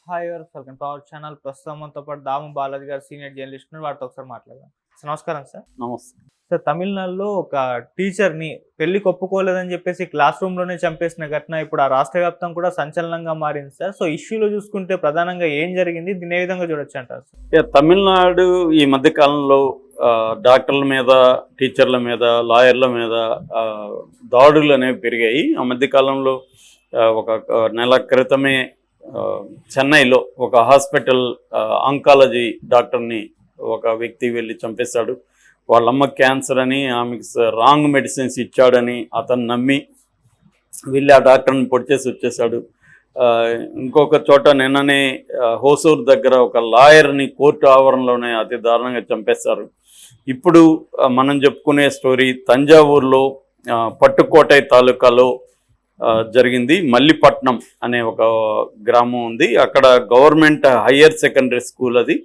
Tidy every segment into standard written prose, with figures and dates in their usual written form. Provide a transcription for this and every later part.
Hi ఎవరు welcome to our channel. ప్రస్తుతం మనతో పాటు దాము బాలాజీ గారు సీనియర్ జర్నలిస్ట్ ఉన్నారు. వారితో ఒకసారి మాట్లాడదాం. సార్ నమస్కారం సార్. నమస్తే. సార్ తమిళనాడులో ఒక టీచర్‌ని పెళ్లికి ఒప్పుకోలేదని చెప్పేసి క్లాస్ రూమ్‌లోనే చంపేసిన ఘటన ఇప్పుడు ఆ రాష్ట్ర వ్యాప్తంగా కూడా సంచలనంగా మారింది సార్. సో ఇష్యూలో చూసుకుంటే ప్రధానంగా ఏం జరిగింది? దీన్ని ఏ విధంగా చూడొచ్చంటారు సార్? తమిళనాడు ఈ మధ్య కాలంలో డాక్టర్ల మీద, టీచర్ల మీద, లాయర్ల మీద దాడులు అనేవి పెరిగాయి. ఆ మధ్య కాలంలో ఒక నెల క్రితమే చెన్నైలో ఒక హాస్పిటల్ ఆంకాలజీ డాక్టర్ని ఒక వ్యక్తి వెళ్ళి చంపేశాడు. వాళ్ళమ్మ క్యాన్సర్ అని, ఆమెకి రాంగ్ మెడిసిన్స్ ఇచ్చాడని అతను నమ్మి వెళ్ళి ఆ డాక్టర్ని పొడిచేసి వచ్చేసాడు. ఇంకొక చోట నిన్ననే హోసూర్ దగ్గర ఒక లాయర్ని కోర్టు ఆవరణలోనే అతి దారుణంగా చంపేశారు. ఇప్పుడు మనం చెప్పుకునే స్టోరీ తంజావూరులో పట్టుకోటై తాలూకాలో జరిగింది. మల్లిపట్నం అనే ఒక గ్రామం ఉంది. అక్కడ గవర్నమెంట్ హయ్యర్ సెకండరీ స్కూల్ అది.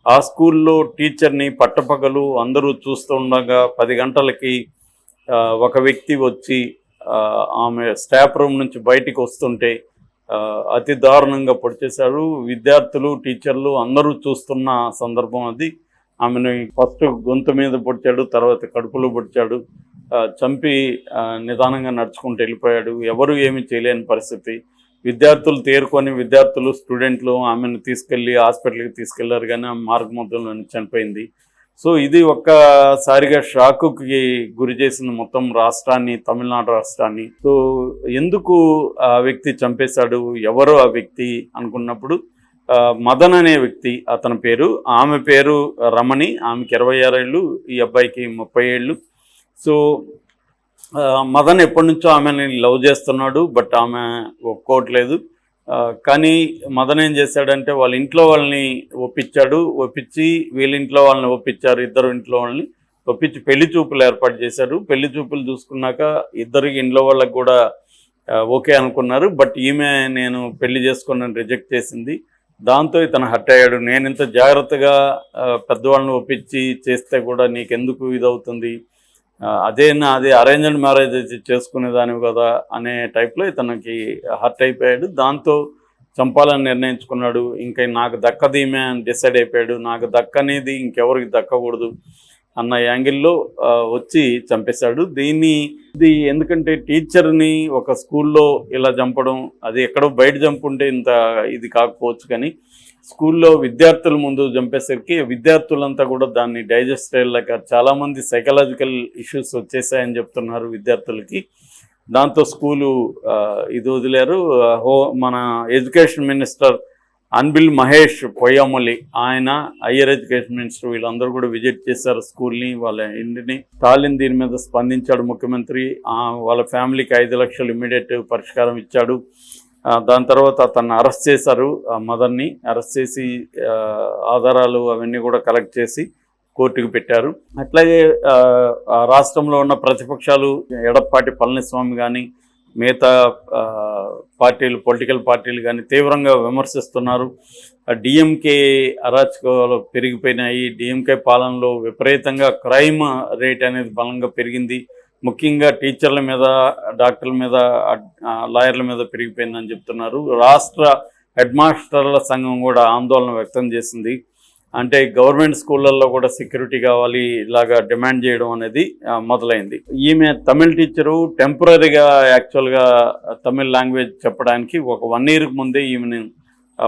ఆ స్కూల్లో టీచర్ని పట్టపగలు అందరూ చూస్తుండగా 10 గంటలకి ఒక వ్యక్తి వచ్చి ఆమె స్టాఫ్ రూమ్ నుంచి బయటికి వస్తుంటే అతి దారుణంగా పొడిచేశాడు. విద్యార్థులు, టీచర్లు అందరూ చూస్తున్న సందర్భం అది. ఆమెను ఫస్ట్ గొంతు మీద పొడిచాడు, తర్వాత కడుపులో పొడిచాడు. చంపి నిదానంగా నడుచుకుంటూ వెళ్ళిపోయాడు. ఎవరు ఏమీ చేయలేని పరిస్థితి. విద్యార్థులు తేరుకొని, స్టూడెంట్లు ఆమెను తీసుకెళ్ళి హాస్పిటల్కి తీసుకెళ్లారు, కానీ ఆమె మార్గమధ్యంలో చనిపోయింది. సో ఇది ఒక్కసారిగా షాకుకి గురి చేసిన మొత్తం రాష్ట్రాన్ని, తమిళనాడు రాష్ట్రాన్ని. సో ఎందుకు ఆ వ్యక్తి చంపేశాడు, ఎవరు ఆ వ్యక్తి అనుకున్నప్పుడు మదన్ అనే వ్యక్తి అతని పేరు. ఆమె పేరు రమణి. ఆమెకి 26 ఏళ్ళు, ఈ అబ్బాయికి 30 ఏళ్ళు. సో మదన్ ఎప్పటి నుంచో ఆమెని లవ్ చేస్తున్నాడు, బట్ ఆమె ఒప్పుకోవట్లేదు. కానీ మదన్ ఏం చేశాడంటే వాళ్ళ ఇంట్లో వాళ్ళని ఒప్పించి వీళ్ళింట్లో వాళ్ళని ఒప్పించారు. ఇద్దరు ఇంట్లో వాళ్ళని ఒప్పించి పెళ్లి చూపులు ఏర్పాటు చేశారు. పెళ్లి చూపులు చూసుకున్నాక ఇద్దరికి ఇంట్లో వాళ్ళకి కూడా ఓకే అనుకున్నారు. బట్ ఈమె నేను పెళ్లి చేసుకున్నాను రిజెక్ట్ చేసింది. దాంతో ఇతను హర్ట్ అయ్యాడు. నేను ఇంత జాగ్రత్తగా పెద్దవాళ్ళని ఒప్పించి చేస్తే కూడా నీకెందుకు ఇదవుతుంది, అదే అరేంజ్డ్ మ్యారేజ్ చేసుకునేదానివి కదా అనే టైప్లో ఇతనికి హర్ట్ అయిపోయాడు. దాంతో చంపాలని నిర్ణయించుకున్నాడు. ఇంకా నాకు దక్కదీమే అని డిసైడ్ అయిపోయాడు. నాకు దక్కనేది ఇంకెవరికి దక్కకూడదు అన్న యాంగిల్లో వచ్చి చంపేశాడు. ఇది ఎందుకంటే టీచర్ని ఒక స్కూల్లో ఇలా చంపడం, అది ఎక్కడో బయట చంపుంటే ఇంత ఇది కాకపోవచ్చు, కానీ స్కూల్లో విద్యార్థుల ముందు చంపేసరికి విద్యార్థులంతా కూడా దాన్ని డైజెస్ట్ అయ్యేలాగా చాలామంది సైకలాజికల్ ఇష్యూస్ వచ్చేసాయని చెప్తున్నారు విద్యార్థులకి. దాంతో స్కూలు ఇది వదిలేరు. మన ఎడ్యుకేషన్ మినిస్టర్ అన్బిల్ మహేష్ పొయ్యమొలి, ఆయన హయ్యర్ ఎడ్యుకేషన్ మినిస్టర్, వీళ్ళందరూ కూడా విజిట్ చేశారు స్కూల్ని, వాళ్ళ ఇంటిని. స్టాలిన్ దీని మీద స్పందించాడు ముఖ్యమంత్రి. వాళ్ళ ఫ్యామిలీకి 5 లక్షలు ఇమ్మీడియట్ పరిష్కారం ఇచ్చాడు. దాని తర్వాత అతన్ని అరెస్ట్ చేశారు. మదర్ని అరెస్ట్ చేసి ఆధారాలు అవన్నీ కూడా కలెక్ట్ చేసి కోర్టుకు పెట్టారు. అట్లాగే రాష్ట్రంలో ఉన్న ప్రతిపక్షాలు ఎడప్పాటి పళనిస్వామి కానీ మిగతా పొలిటికల్ పార్టీలు కానీ తీవ్రంగా విమర్శిస్తున్నారు. డిఎంకే అరాచకాలు పెరిగిపోయినాయి. డిఎంకే పాలనలో విపరీతంగా క్రైమ్ రేట్ అనేది బలంగా పెరిగింది. ముఖ్యంగా టీచర్ల మీద, డాక్టర్ల మీద, లాయర్ల మీద పెరిగిపోయిందని చెప్తున్నారు. రాష్ట్ర హెడ్ మాస్టర్ల సంఘం కూడా ఆందోళన వ్యక్తం చేసింది. అంటే గవర్నమెంట్ స్కూళ్ళల్లో కూడా సెక్యూరిటీ కావాలి, ఇలాగా డిమాండ్ చేయడం అనేది మొదలైంది. ఈమె తమిళ్ టీచరు టెంపరీగా యాక్చువల్గా తమిళ్ లాంగ్వేజ్ చెప్పడానికి ఒక 1 year ముందే ఈమెను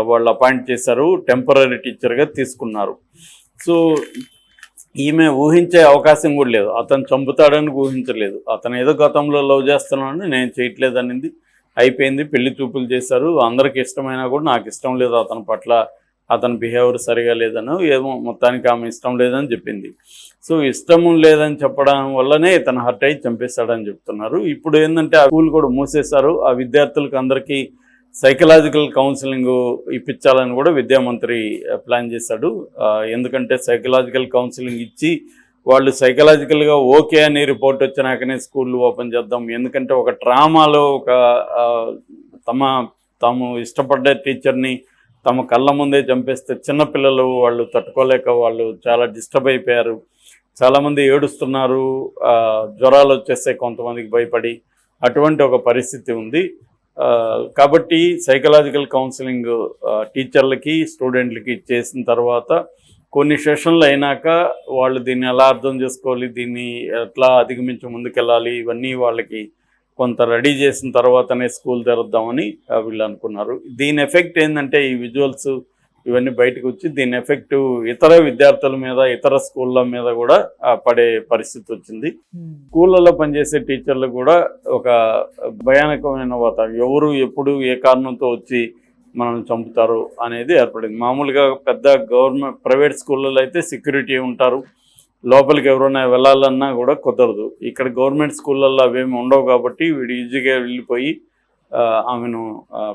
వాళ్ళు అపాయింట్ చేశారు, టెంపరీ టీచర్గా తీసుకున్నారు. సో ఈమె ఊహించే అవకాశం కూడా లేదు. అతను చంపుతాడని ఊహించలేదు. అతను ఏదో గతంలో లవ్ చేస్తున్నాడని, నేను చేయట్లేదు అనింది. అయిపోయింది, పెళ్లి చూపులు చేశారు. అందరికి ఇష్టమైనా కూడా నాకు ఇష్టం లేదు అతని పట్ల, అతని బిహేవియర్ సరిగా లేదనో ఏమో, మొత్తానికి ఆమె ఇష్టం లేదని చెప్పింది. సో ఇష్టం లేదని చెప్పడం వల్లనే ఇతను హర్ట్ అయ్యి చంపేశాడని చెప్తున్నారు. ఇప్పుడు ఏంటంటే ఆ స్కూల్ కూడా మూసేశారు. ఆ విద్యార్థులకు అందరికీ సైకలాజికల్ కౌన్సిలింగ్ ఇప్పించాలని కూడా విద్యామంత్రి ప్లాన్ చేశాడు. ఎందుకంటే సైకలాజికల్ కౌన్సిలింగ్ ఇచ్చి వాళ్ళు సైకలాజికల్గా ఓకే అని రిపోర్ట్ వచ్చినాకనే స్కూళ్ళు ఓపెన్ చేద్దాం. ఎందుకంటే ఒక ట్రామాలో తాము ఇష్టపడ్డ టీచర్ని తమ కళ్ళ ముందే చంపేస్తే చిన్నపిల్లలు వాళ్ళు తట్టుకోలేక వాళ్ళు చాలా డిస్టర్బ్ అయిపోయారు. చాలామంది ఏడుస్తున్నారు, జ్వరాలు వచ్చేస్తే కొంతమందికి భయపడి, అటువంటి ఒక పరిస్థితి ఉంది. కాబట్టి సైకలాజికల్ కౌన్సిలింగ్ టీచర్లకి స్టూడెంట్లకి చేసిన తర్వాత కొన్ని సెషన్లు అయినాక వాళ్ళు దీన్ని ఎలా అర్థం చేసుకోవాలి, దీన్ని ఎట్లా అధిగమించి ముందుకెళ్ళాలి, ఇవన్నీ వాళ్ళకి కొంత రెడీ చేసిన తర్వాతనే స్కూల్ తెరుద్దామని వీళ్ళు అనుకున్నారు. దీని ఎఫెక్ట్ ఏంటంటే ఈ విజువల్స్ ఇవన్నీ బయటకు వచ్చి దీని ఎఫెక్ట్ ఇతర విద్యార్థుల మీద, ఇతర స్కూళ్ళ మీద కూడా పడే పరిస్థితి వచ్చింది. స్కూళ్ళలో పనిచేసే టీచర్లు కూడా ఒక భయానకమైన వాతావరణం, ఎవరు ఎప్పుడు ఏ కారణంతో వచ్చి మనం చంపుతారు అనేది ఏర్పడింది. మామూలుగా పెద్ద గవర్నమెంట్ ప్రైవేట్ స్కూళ్ళలో అయితే సెక్యూరిటీ ఉంటారు, లోపలికి ఎవరైనా వెళ్ళాలన్నా కూడా కుదరదు. ఇక్కడ గవర్నమెంట్ స్కూళ్ళల్లో అవేమి ఉండవు కాబట్టి వీడు ఈజీగా వెళ్ళిపోయి ఆమెను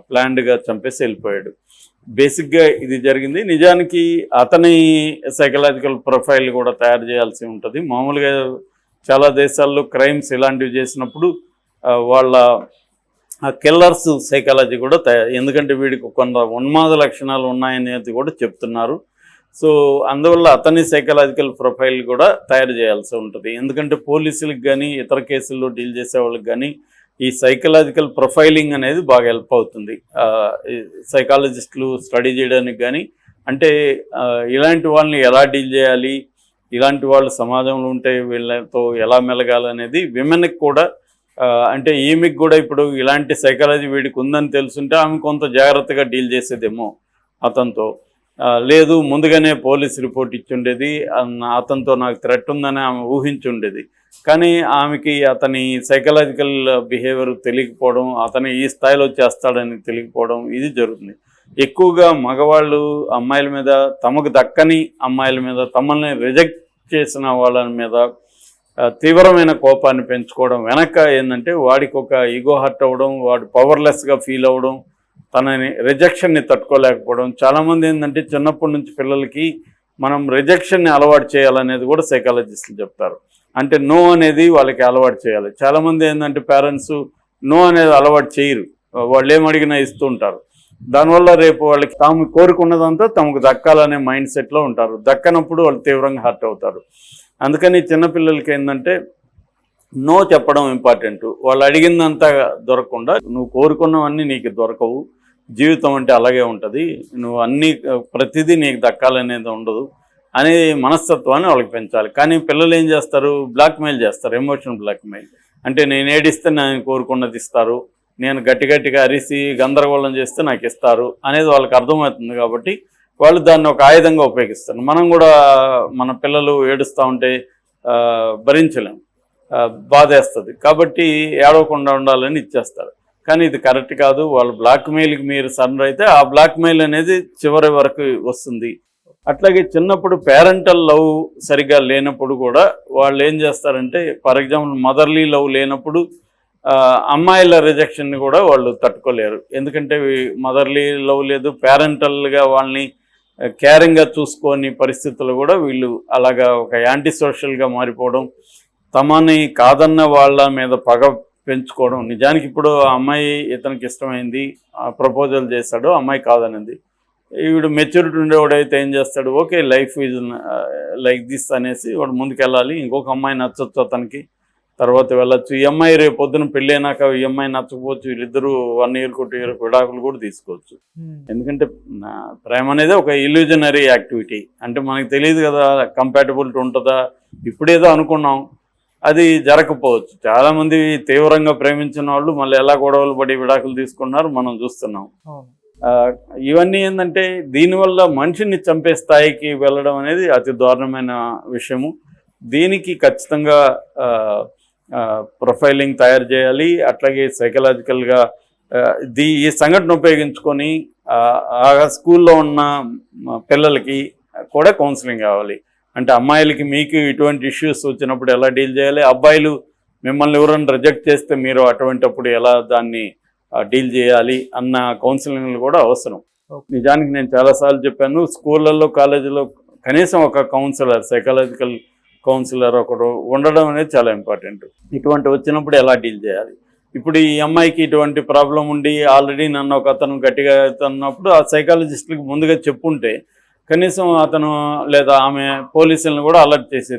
ప్లాన్డ్గా చంపేసి వెళ్ళిపోయాడు. బేసిక్గా ఇది జరిగింది. నిజానికి అతని సైకలాజికల్ ప్రొఫైల్ కూడా తయారు చేయాల్సి ఉంటుంది. మామూలుగా చాలా దేశాల్లో క్రైమ్స్ ఇలాంటివి చేసినప్పుడు వాళ్ళ కిల్లర్స్ సైకాలజీ కూడా ఎందుకంటే వీడికి కొంత ఉన్మాద లక్షణాలు ఉన్నాయనేది కూడా చెప్తున్నారు. సో అందువల్ల అతని సైకలాజికల్ ప్రొఫైల్ కూడా తయారు చేయాల్సి ఉంటుంది. ఎందుకంటే పోలీసులకు కానీ ఇతర కేసుల్లో డీల్ చేసే వాళ్ళకి కానీ ఈ సైకలాజికల్ ప్రొఫైలింగ్ అనేది బాగా హెల్ప్ అవుతుంది. సైకాలజిస్టులు స్టడీ చేయడానికి కానీ, అంటే ఇలాంటి వాళ్ళని ఎలా డీల్ చేయాలి, ఇలాంటి వాళ్ళు సమాజంలో ఉంటే వీళ్ళతో ఎలా మెలగాలనేది విమెన్కి కూడా, అంటే ఈమెకి కూడా ఇప్పుడు ఇలాంటి సైకాలజీ వీడికి ఉందని తెలుసుంటే ఆమె కొంత జాగ్రత్తగా డీల్ చేసేదేమో అతనితో. లేదు ముందుగానే పోలీస్ రిపోర్ట్ ఇచ్చుండేది, అతనితో నాకు థ్రెట్ ఉందని ఆమె ఊహించుండేది. కానీ ఆమెకి అతని సైకలాజికల్ బిహేవియర్ తెలియకపోవడం, అతను ఈ స్థాయిలో చేస్తాడని తెలియకపోవడం ఇది జరుగుతుంది. ఎక్కువగా మగవాళ్ళు అమ్మాయిల మీద, తమకు దక్కని అమ్మాయిల మీద, తమల్ని రిజెక్ట్ చేసిన వాళ్ళ మీద తీవ్రమైన కోపాన్ని పెంచుకోవడం వెనక ఏంటంటే వాడికి ఒక ఈగో హర్ట్ అవ్వడం, వాడు పవర్లెస్గా ఫీల్ అవ్వడం, తనని రిజెక్షన్ని తట్టుకోలేకపోవడం. చాలామంది ఏంటంటే చిన్నప్పటి నుంచి పిల్లలకి మనం రిజెక్షన్ని అలవాటు చేయాలనేది కూడా సైకాలజిస్టులు చెప్తారు. అంటే నో అనేది వాళ్ళకి అలవాటు చేయాలి. చాలామంది ఏంటంటే పేరెంట్స్ నో అనేది అలవాటు చేయరు, వాళ్ళు ఏమడిగినా ఇస్తూ ఉంటారు. దానివల్ల రేపు వాళ్ళకి తాము కోరుకున్నదంతా తమకు దక్కాలనే మైండ్ సెట్లో ఉంటారు. దక్కనప్పుడు వాళ్ళు తీవ్రంగా హర్ట్ అవుతారు. అందుకని చిన్నపిల్లలకి ఏంటంటే నో చెప్పడం ఇంపార్టెంట్. వాళ్ళు అడిగిందంతా దొరకకుండా, నువ్వు కోరుకున్నవన్నీ నీకు దొరకవు, జీవితం అంటే అలాగే ఉంటుంది, నువ్వు అన్నీ ప్రతిదీ నీకు దక్కాలనేది ఉండదు అనే మనస్తత్వాన్ని వాళ్ళకి పెంచాలి. కానీ పిల్లలు ఏం చేస్తారు, బ్లాక్మెయిల్ చేస్తారు, ఎమోషనల్ బ్లాక్మెయిల్. అంటే నేను ఏడిస్తే నేను కోరుకున్నది ఇస్తారు, నేను గట్టిగా అరిసి గందరగోళం చేస్తే నాకు ఇస్తారు అనేది వాళ్ళకి అర్థమవుతుంది. కాబట్టి వాళ్ళు దాన్ని ఒక ఆయుధంగా ఉపయోగిస్తారు. మనం కూడా మన పిల్లలు ఏడుస్తూ ఉంటే భరించలేం, బాధేస్తుంది, కాబట్టి ఏడవకుండా ఉండాలని ఇచ్చేస్తారు. కానీ ఇది కరెక్ట్ కాదు. వాళ్ళు బ్లాక్మెయిల్కి మీరు సరెండర్ అయితే ఆ బ్లాక్మెయిల్ అనేది చివరి వరకు వస్తుంది. అట్లాగే చిన్నప్పుడు పేరెంటల్ లవ్ సరిగ్గా లేనప్పుడు కూడా వాళ్ళు ఏం చేస్తారంటే, ఫర్ ఎగ్జాంపుల్ మదర్లీ లవ్ లేనప్పుడు అమ్మాయిల రిజెక్షన్ని కూడా వాళ్ళు తట్టుకోలేరు. ఎందుకంటే మదర్లీ లవ్ లేదు, పేరెంటల్గా వాళ్ళని కేరింగ్గా చూసుకొని పరిస్థితులు కూడా వీళ్ళు అలాగా ఒక యాంటీ సోషల్గా మారిపోవడం, తమని కాదన్న వాళ్ళ మీద పగ పెంచుకోవడం. నిజానికి ఇప్పుడు ఆ అమ్మాయి ఇతనికి ఇష్టమైంది, ప్రపోజల్ చేశాడు, అమ్మాయి కాదనింది. వీడు మెచ్యూరిటీ ఉండేవాడైతే ఏం చేస్తాడు, okay life is like this అనేసి వాడు ముందుకెళ్ళాలి. ఇంకొక అమ్మాయి నచ్చచ్చు అతనికి, తర్వాత వెళ్ళొచ్చు. ఈ అమ్మాయి రేపు పొద్దున పెళ్ళి అయినాక ఈ అమ్మాయి నచ్చకపోవచ్చు, వీళ్ళిద్దరూ 1 year 2 year విడాకులు కూడా తీసుకోవచ్చు. ఎందుకంటే ప్రేమ అనేది ఒక ఇల్యూజనరీ యాక్టివిటీ. అంటే మనకు తెలియదు కదా కంపాటబిలిటీ ఉంటుందా, ఇప్పుడేదో అనుకున్నాం, అది జరగకపోవచ్చు. చాలామంది తీవ్రంగా ప్రేమించిన వాళ్ళు మళ్ళీ ఎలా గొడవలు పడి విడాకులు తీసుకున్నారు మనం చూస్తున్నాం. ఇవన్నీ ఏంటంటే దీనివల్ల మనిషిని చంపే స్థాయికి వెళ్ళడం అనేది అతి దారుణమైన విషయము. దీనికి ఖచ్చితంగా ప్రొఫైలింగ్ తయారు చేయాలి. అట్లాగే సైకలాజికల్గా ఈ సంఘటన ఉపయోగించుకొని ఆ స్కూల్లో ఉన్న పిల్లలకి కూడా కౌన్సిలింగ్ కావాలి. అంటే అమ్మాయిలకి మీకు ఇటువంటి ఇష్యూస్ వచ్చినప్పుడు ఎలా డీల్ చేయాలి, అబ్బాయిలు మిమ్మల్ని ఎవరైనా రిజెక్ట్ చేస్తే మీరు అటువంటిప్పుడు ఎలా దాన్ని డీల్ చేయాలి అన్న కౌన్సిలింగ్లు కూడా అవసరం. నిజానికి నేను చాలాసార్లు చెప్పాను, స్కూళ్ళల్లో కాలేజీలో కనీసం ఒక కౌన్సిలర్, సైకాలజికల్ కౌన్సిలర్ ఒకరు ఉండడం అనేది చాలా ఇంపార్టెంట్. ఇటువంటి వచ్చినప్పుడు ఎలా డీల్ చేయాలి. ఇప్పుడు ఈ అమ్మాయికి ఇటువంటి ప్రాబ్లం ఉండి ఆల్రెడీ నన్ను ఒక అతను గట్టిగా అన్నప్పుడు ఆ సైకాలజిస్ట్కి ముందుగా చెప్పుంటే కనీసం అతను లేదా ఆమె పోలీసులను కూడా అలర్ట్ చేసేది.